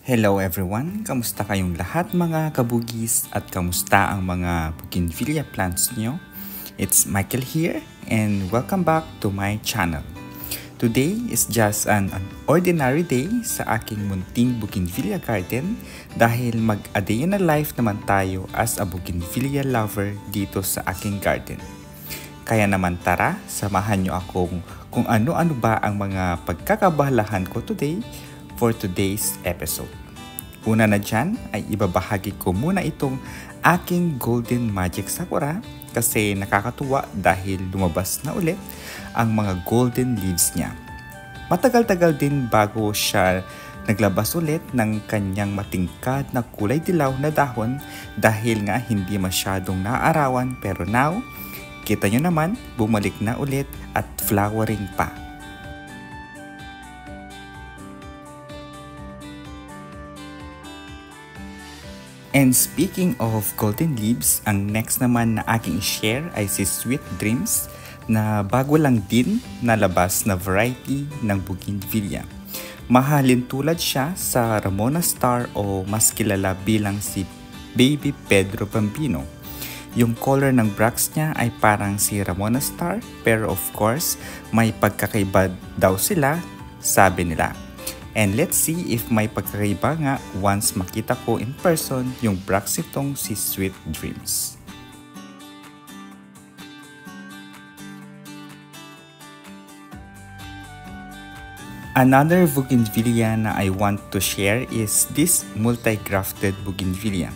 Hello everyone! Kamusta kayong lahat mga kabugis at kamusta ang mga bougainvillea plants nyo? It's Michael here and welcome back to my channel. Today is just an ordinary day sa aking munting bougainvillea garden dahil mag-a day in a life naman tayo as a bougainvillea lover dito sa aking garden. Kaya naman tara, samahan nyo akong kung ano-ano ba ang mga pagkakabalahan ko today for today's episode. Una na dyan ay ibabahagi ko muna itong aking Golden Magic Sakura kasi nakakatuwa dahil lumabas na ulit ang mga golden leaves niya. Matagal-tagal din bago siya naglabas ulit ng kanyang matingkad na kulay dilaw na dahon dahil nga hindi masyadong naaarawan, pero now, kita nyo naman bumalik na ulit at flowering pa. And speaking of golden leaves, ang next naman na aking i-share ay si Sweet Dreams na bago lang din nalabas na variety ng bougainvillea. Mahalin tulad siya sa Ramona Star o mas kilala bilang si Baby Pedro Bambino. Yung color ng bracts niya ay parang si Ramona Star, pero of course may pagkakaiba daw sila, sabi nila. And let's see if may pagkakaiba nga once makita ko in person yung bracts nitong si Sweet Dreams. Another bougainvillea na I want to share is this multi-grafted bougainvillea.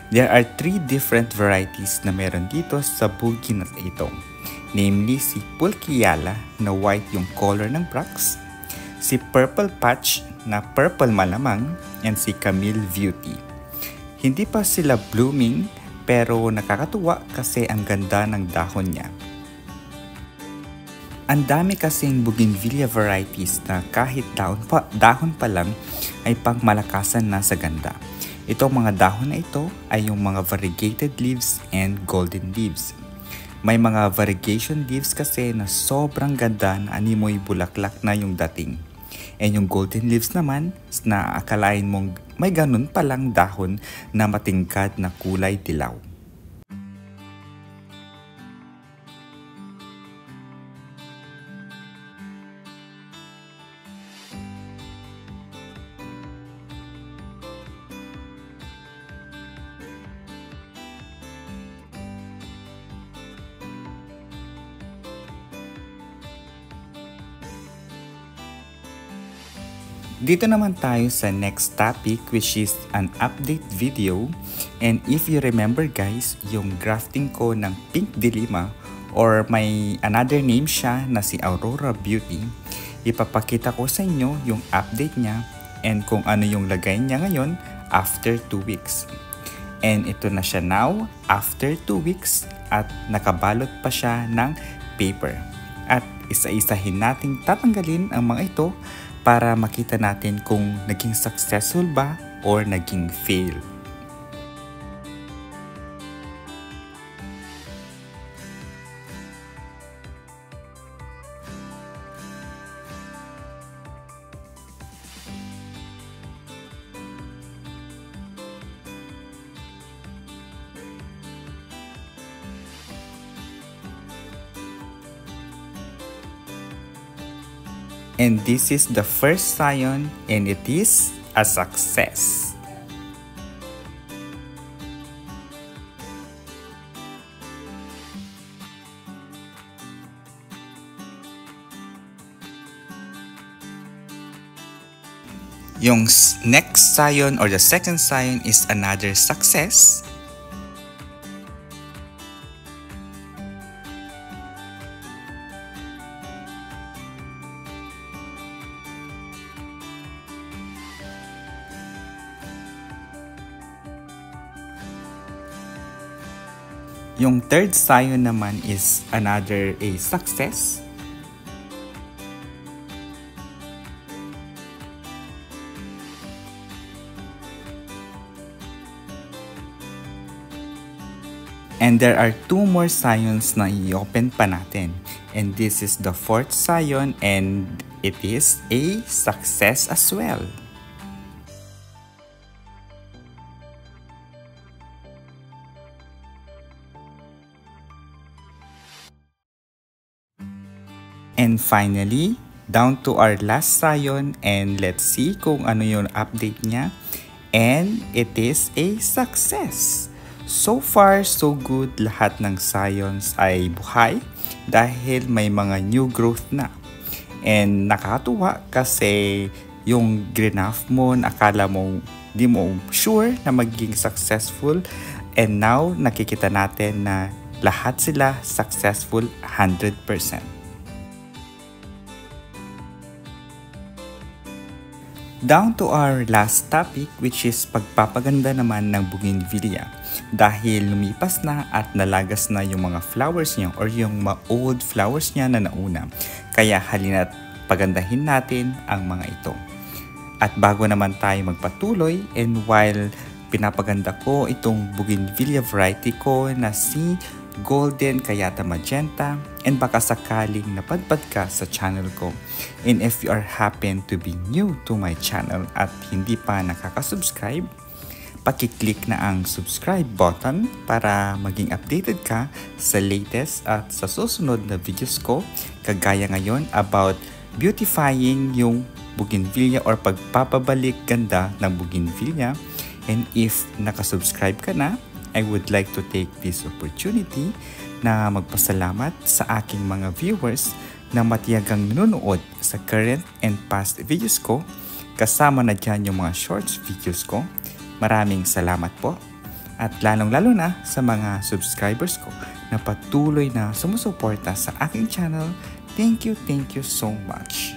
There are 3 different varieties na meron dito sa bougain na ito. Namely si Pulkyala na white yung color ng bracts, si Purple Patch na purple malamang, and si Camille Beauty. Hindi pa sila blooming pero nakakatuwa kasi ang ganda ng dahon niya. Ang dami kasing bougainvillea varieties na kahit dahon pa lang ay pangmalakasan na sa ganda. Itong mga dahon na ito ay yung mga variegated leaves and golden leaves. May mga variegation leaves kasi na sobrang ganda na animoy bulaklak na yung dating. And yung golden leaves naman, na akalain mong may ganun palang dahon na matingkad na kulay dilaw. Dito naman tayo sa next topic, which is an update video. And if you remember guys, yung grafting ko ng Pink Delima or may another name siya na si Aurora Beauty, ipapakita ko sa inyo yung update niya and kung ano yung lagay niya ngayon after 2 weeks. And ito na siya now after 2 weeks at nakabalot pa siya ng paper. At isa-isahin nating tatanggalin ang mga ito para makita natin kung naging successful ba or naging fail. And this is the first scion and it is a success. Yung next scion or the second scion is another success. Yung third scion naman is another a success. And there are 2 more scions na i-open pa natin. And this is the 4th scion and it is a success as well. And finally, down to our last scion, and let's see kung ano yung update niya. And it is a success! So far, so good. Lahat ng scions ay buhay dahil may mga new growth na. And nakakatuwa kasi yung greenup mo, akala mo di mo sure na magiging successful. And now, nakikita natin na lahat sila successful 100%. Down to our last topic, which is pagpapaganda naman ng bougainvillea. Dahil lumipas na at nalagas na yung mga flowers niya or yung mga old flowers niya na nauna. Kaya halina't pagandahin natin ang mga ito. At bago naman tayo magpatuloy, and while pinapaganda ko itong bougainvillea variety ko na si Golden Kayata Magenta, and baka sakaling napadpad ka sa channel ko. And if you are happen to be new to my channel at hindi pa nakaka-subscribe, paki-click na ang subscribe button para maging updated ka sa latest at sa susunod na videos ko, kagaya ngayon about beautifying yung bougainvillea or pagpapabalik ganda ng bougainvillea. And if nakasubscribe ka na, I would like to take this opportunity na magpasalamat sa aking mga viewers na matiyagang nanonood sa current and past videos ko. Kasama na dyan yung mga shorts videos ko. Maraming salamat po. At lalong-lalo na sa mga subscribers ko na patuloy na sumusuporta sa aking channel. Thank you so much.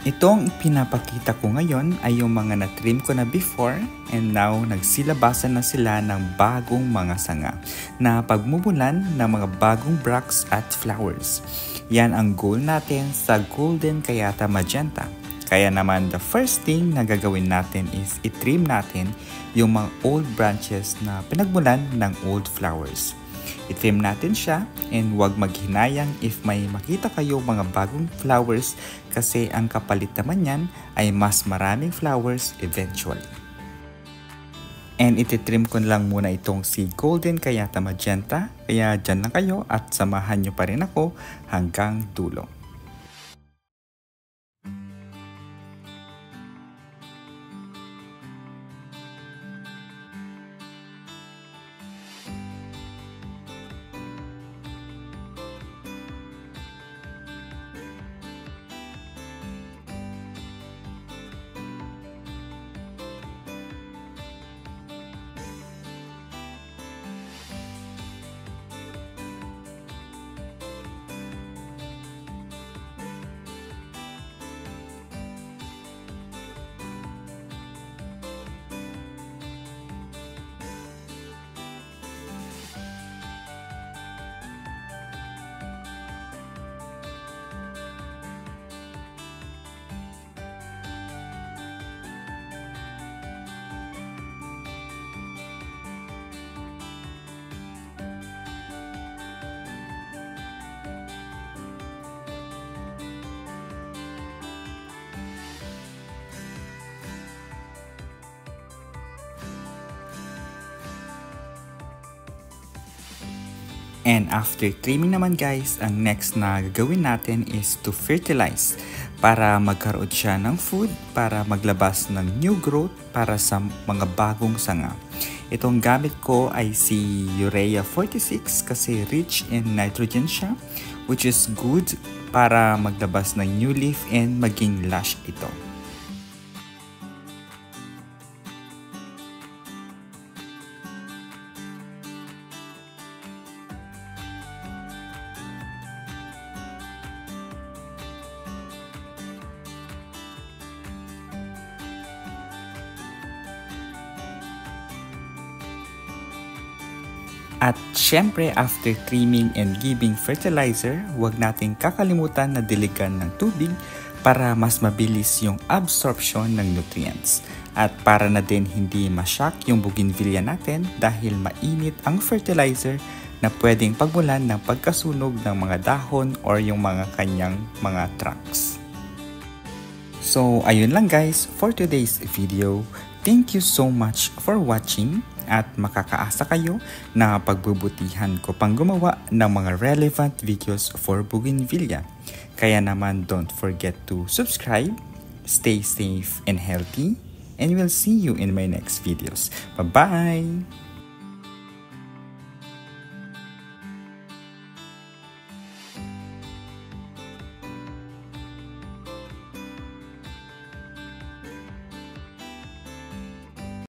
Itong pinapakita ko ngayon ay yung mga na-trim ko na before, and now nagsilabasan na sila ng bagong mga sanga na pagmumulan ng mga bagong bracts at flowers. Yan ang goal natin sa Golden Kayata Magenta. Kaya naman the first thing na gagawin natin is i-trim natin yung mga old branches na pinagmulan ng old flowers. I-trim natin siya, and huwag maghinayang if may makita kayo mga bagong flowers kasi ang kapalit naman yan ay mas maraming flowers eventually. And ititrim ko lang muna itong si Golden Kayata Magenta, kaya dyan lang kayo at samahan nyo pa rin ako hanggang dulo. And after trimming naman guys, ang next na gagawin natin is to fertilize para magkaroon siya ng food, para maglabas ng new growth para sa mga bagong sanga. Itong gamit ko ay si Urea 46 kasi rich in nitrogen siya, which is good para maglabas ng new leaf and maging lush ito. At syempre, after trimming and giving fertilizer, huwag nating kakalimutan na diligan ng tubig para mas mabilis yung absorption ng nutrients. At para na din hindi ma-shock yung bougainvillea natin dahil mainit ang fertilizer na pwedeng pagmulan ng pagkasunog ng mga dahon or yung mga kanyang mga trunks. So ayun lang guys for today's video. Thank you so much for watching at makakaasa kayo na pagbubutihan ko pang gumawa ng mga relevant videos for bougainvillea. Kaya naman don't forget to subscribe, stay safe and healthy, and we'll see you in my next videos. Bye-bye!